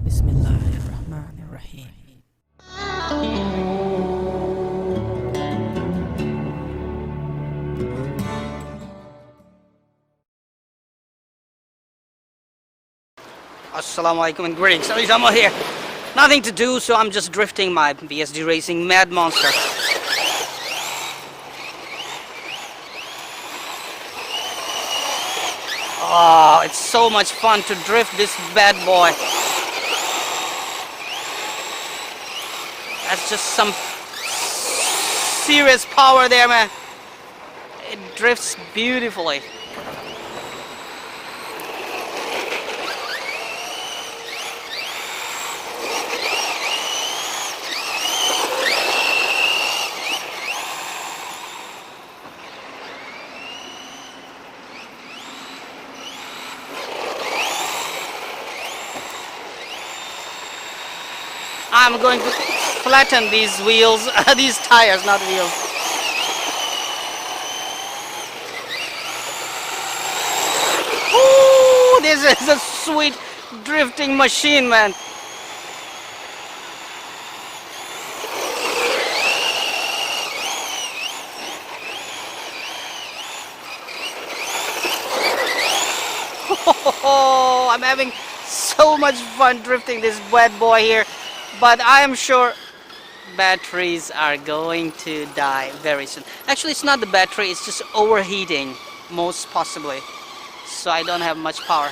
Bismillahirrahmanirrahim. Assalamu alaikum and greetings. I'm here. Nothing to do, so I'm just drifting my BSD Racing Mad monster. Oh, it's so much fun to drift this bad boy. That's just some serious power there, man. It drifts beautifully. I'm going to flatten these wheels, these tires, not wheels. Ooh, this is a sweet drifting machine, man. Oh, I'm having so much fun drifting this bad boy here. But I am sure batteries are going to die very soon. Actually, it's not the battery, it's just overheating, most possibly. So I don't have much power.